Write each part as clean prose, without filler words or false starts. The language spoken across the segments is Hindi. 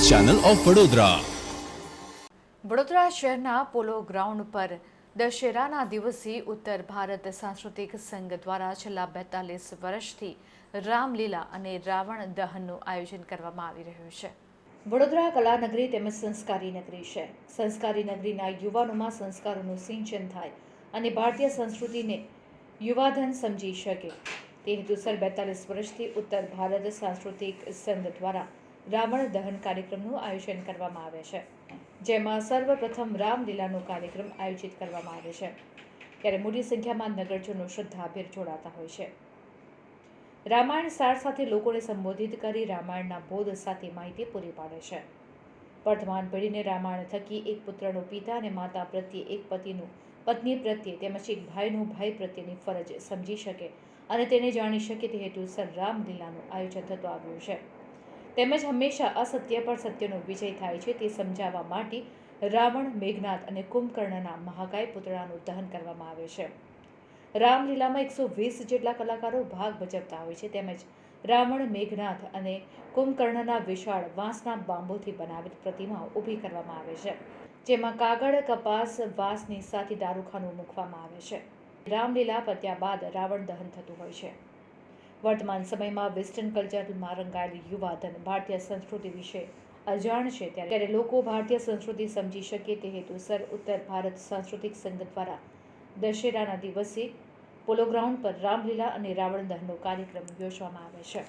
Channel of Vadodara. વડોદરા શહેરના પોલો ગ્રાઉન્ડ પર દશેરાના દિવસે ઉત્તર ભારત સાંસ્કૃતિક સંઘ દ્વારા છેલ્લા 42 વર્ષથી રામલીલા અને રાવણ દહનનું આયોજન કરવામાં આવી રહ્યું છે। વડોદરા કલાનગરી તેમજ સંસ્કારી નગરી છે। સંસ્કારી નગરીના યુવાનોમાં સંસ્કારોનું સિંચન થાય અને ભારતીય સંસ્કૃતિને યુવાધન સમજી શકે તે હેતુસર 42 વર્ષથી ઉત્તર ભારત સાંસ્કૃતિક સંઘ દ્વારા રાવણ દહન કાર્યક્રમનું આયોજન કરવામાં આવે છે, જેમાં સર્વપ્રથમ રામલીલાનો કાર્યક્રમ આયોજિત કરવામાં આવે છે, ત્યારે મોટી સંખ્યામાં નગરજનો શ્રદ્ધાભેર જોડાતા હોય છે। રામાયણ સાર સાથે લોકોને સંબોધિત કરી રામાયણના બોધ સાથે માહિતી પૂરી પાડે છે। વર્તમાન પેઢીને રામાયણ થકી એક પુત્રનો પિતા અને માતા પ્રત્યે, એક પતિનું પત્ની પ્રત્યે તેમજ એક ભાઈનું ભાઈ પ્રત્યેની ફરજ સમજી શકે અને તેને જાણી શકે તે હેતુસર રામલીલાનું આયોજન થતું આવ્યું છે। તેમજ હંમેશા અસત્ય પર સત્યનો વિજય થાય છે તે સમજાવવા માટે રાવણ, મેઘનાદ અને કુંભકર્ણના મહાકાય પુતળાનું દહન કરવામાં આવે છે। રામલીલામાં 120 જેટલા કલાકારો ભાગ ભજવતા હોય છે, તેમજ રાવણ, મેઘનાદ અને કુંભકર્ણના વિશાળ વાંસના બાંબુથી બનાવેલ પ્રતિમાઓ ઊભી કરવામાં આવે છે, જેમાં કાગળ, કપાસ, વાંસની સાથે દારૂખાનું મૂકવામાં આવે છે। રામલીલા પત્યા બાદ રાવણ દહન થતું હોય છે। વર્તમાન સમયમાં વેસ્ટર્ન કલ્ચરમાં રંગાયેલ યુવાધન ભારતીય સંસ્કૃતિ વિશે અજાણ છે, ત્યારે લોકો ભારતીય સંસ્કૃતિ સમજી શકે તે હેતુસર ઉત્તર ભારત સાંસ્કૃતિક સંઘ દ્વારા દશેરાના દિવસે પોલો ગ્રાઉન્ડ પર રામલીલા અને રાવણ દહનનો કાર્યક્રમ યોજવામાં આવે છે।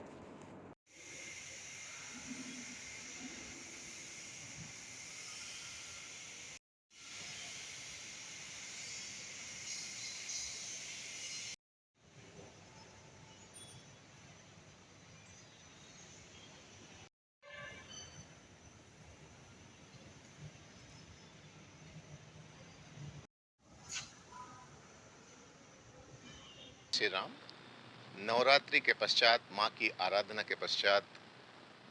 श्री राम नवरात्रि के पश्चात, माँ की आराधना के पश्चात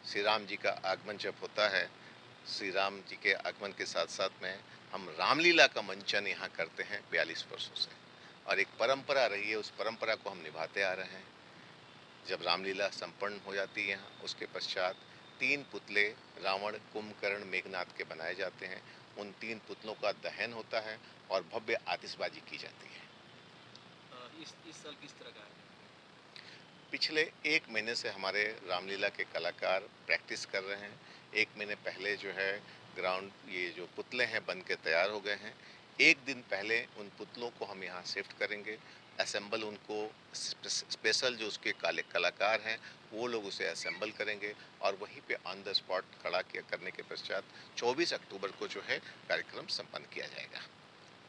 श्री राम जी का आगमन जब होता है, श्री राम जी के आगमन के साथ साथ में हम रामलीला का मंचन यहाँ करते हैं 42 वर्षों से, और एक परंपरा रही है, उस परंपरा को हम निभाते आ रहे हैं। जब रामलीला संपन्न हो जाती है यहाँ, उसके पश्चात 3 पुतले रावण, कुंभकर्ण, मेघनाद के बनाए जाते हैं। उन 3 पुतलों का दहन होता है और भव्य आतिशबाजी की जाती है। इस साल किस तरह का है? पिछले 1 महीने से हमारे रामलीला के कलाकार प्रैक्टिस कर रहे हैं। 1 महीने पहले जो है ग्राउंड, ये जो पुतले हैं बन के तैयार हो गए हैं। 1 दिन पहले उन पुतलों को हम यहाँ शिफ्ट करेंगे, असेंबल उनको, स्पेशल जो उसके कलाकार हैं वो लोग उसे असेंबल करेंगे और वहीं पे ऑन द स्पॉट खड़ा करने के पश्चात 24 अक्टूबर को जो है कार्यक्रम संपन्न किया जाएगा।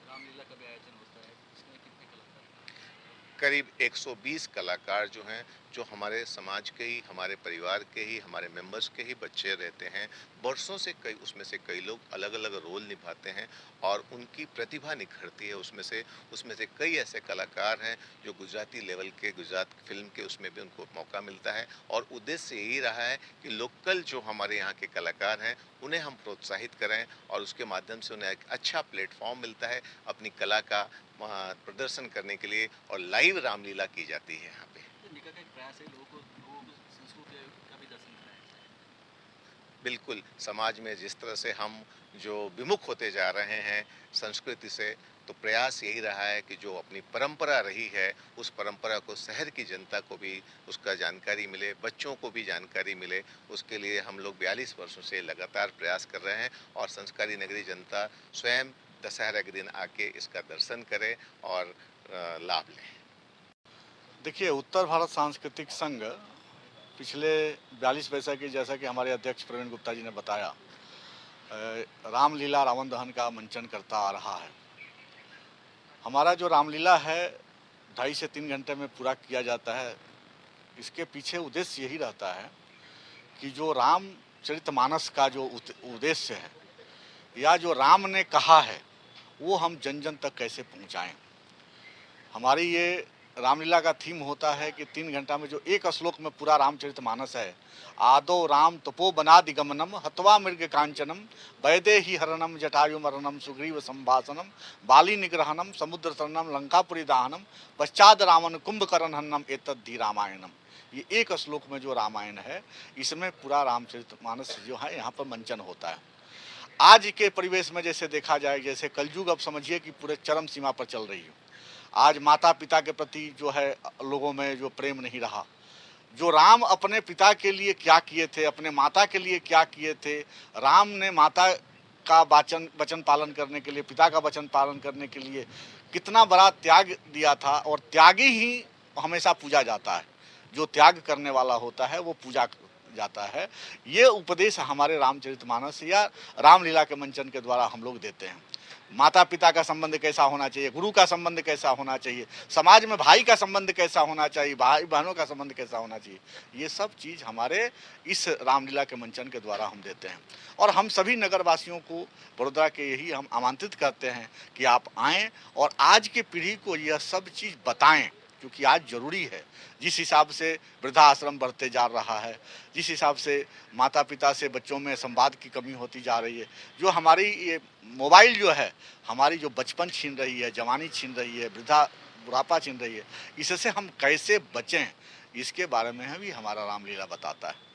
रामलीला का भी आयोजन होता है, इसमें कितने कलाकार? करीब 120 कलाकार जो हैं, जो हमारे समाज के ही, हमारे परिवार के ही, हमारे मेंबर्स के ही बच्चे रहते हैं। वर्षों से उसमें से कई लोग अलग अलग रोल निभाते हैं और उनकी प्रतिभा निखरती है। उसमें से कई ऐसे कलाकार हैं जो गुजराती लेवल के, गुजरात फिल्म के उसमें भी उनको मौका मिलता है, और उद्देश्य यही रहा है कि लोकल जो हमारे यहाँ के कलाकार हैं उन्हें हम प्रोत्साहित करें और उसके माध्यम से उन्हें एक अच्छा प्लेटफॉर्म मिलता है अपनी कला का प्रदर्शन करने के लिए, और लाइव रामलीला की जाती है यहाँ पे। निका का एक प्रयास है लोगों को संस्कृति का भी दर्शन कराया जाए। बिल्कुल, समाज में जिस तरह से हम जो विमुख होते जा रहे हैं संस्कृति से, तो प्रयास यही रहा है कि जो अपनी परंपरा रही है उस परंपरा को शहर की जनता को भी उसका जानकारी मिले, बच्चों को भी जानकारी मिले। उसके लिए हम लोग 42 वर्षों से लगातार प्रयास कर रहे हैं, और संस्कारी नगरी जनता स्वयं दशहरा के दिन आके इसका दर्शन करे और लाभ लें। देखिए, उत्तर भारत सांस्कृतिक संघ पिछले 42 वर्ष की, जैसा कि हमारे अध्यक्ष प्रवीण गुप्ता जी ने बताया, रामलीला रावण दहन का मंचन करता आ रहा है। हमारा जो रामलीला है 2.5 से 3 घंटे में पूरा किया जाता है। इसके पीछे उद्देश्य यही रहता है कि जो रामचरितमानस का जो उद्देश्य है या जो राम ने कहा है वो हम जन जन तक कैसे पहुंचाएं। हमारी ये रामलीला का थीम होता है कि 3 घंटा में जो एक श्लोक में पूरा रामचरितमानस है, आदो राम तपोवनादिगमनम हत्वा मृग कांचनम वैदेही हरणम जटायु मरणम सुग्रीव संभाषणम बाली निग्रहणम समुद्र तरणम लंकापुरी दाहनम पश्चात रावण कुंभकर्ण हननम एतद्धि रामायणम। ये एक श्लोक में जो रामायण है, इसमें पूरा रामचरितमानस जो है यहाँ पर मंचन होता है। आज के परिवेश में जैसे देखा जाए, जैसे कलयुग अब समझिए कि पूरे चरम सीमा पर चल रही है। आज माता पिता के प्रति जो है लोगों में जो प्रेम नहीं रहा। जो राम अपने पिता के लिए क्या किए थे, अपने माता के लिए क्या किए थे, राम ने माता का वचन पालन करने के लिए, पिता का वचन पालन करने के लिए कितना बड़ा त्याग दिया था, और त्यागी ही हमेशा पूजा जाता है। जो त्याग करने वाला होता है वो पूजा जाता है। ये उपदेश हमारे रामचरितमानस या रामलीला के मंचन के द्वारा हम लोग देते हैं। माता पिता का संबंध कैसा होना चाहिए, गुरु का संबंध कैसा होना चाहिए, समाज में भाई का संबंध कैसा होना चाहिए, भाई बहनों का संबंध कैसा होना चाहिए, ये सब चीज़ हमारे इस रामलीला के मंचन के द्वारा हम देते हैं। और हम सभी नगरवासियों को बड़ौदा के यही हम आमंत्रित करते हैं कि आप आएँ और आज की पीढ़ी को यह सब चीज़ बताएं, क्योंकि आज ज़रूरी है। जिस हिसाब से वृद्धाश्रम बढ़ते जा रहा है, जिस हिसाब से माता पिता से बच्चों में संवाद की कमी होती जा रही है, जो हमारी ये मोबाइल जो है हमारी जो बचपन छीन रही है, जवानी छीन रही है, बुढ़ापा छीन रही है, इससे हम कैसे बचें, इसके बारे में भी हमारा रामलीला बताता है।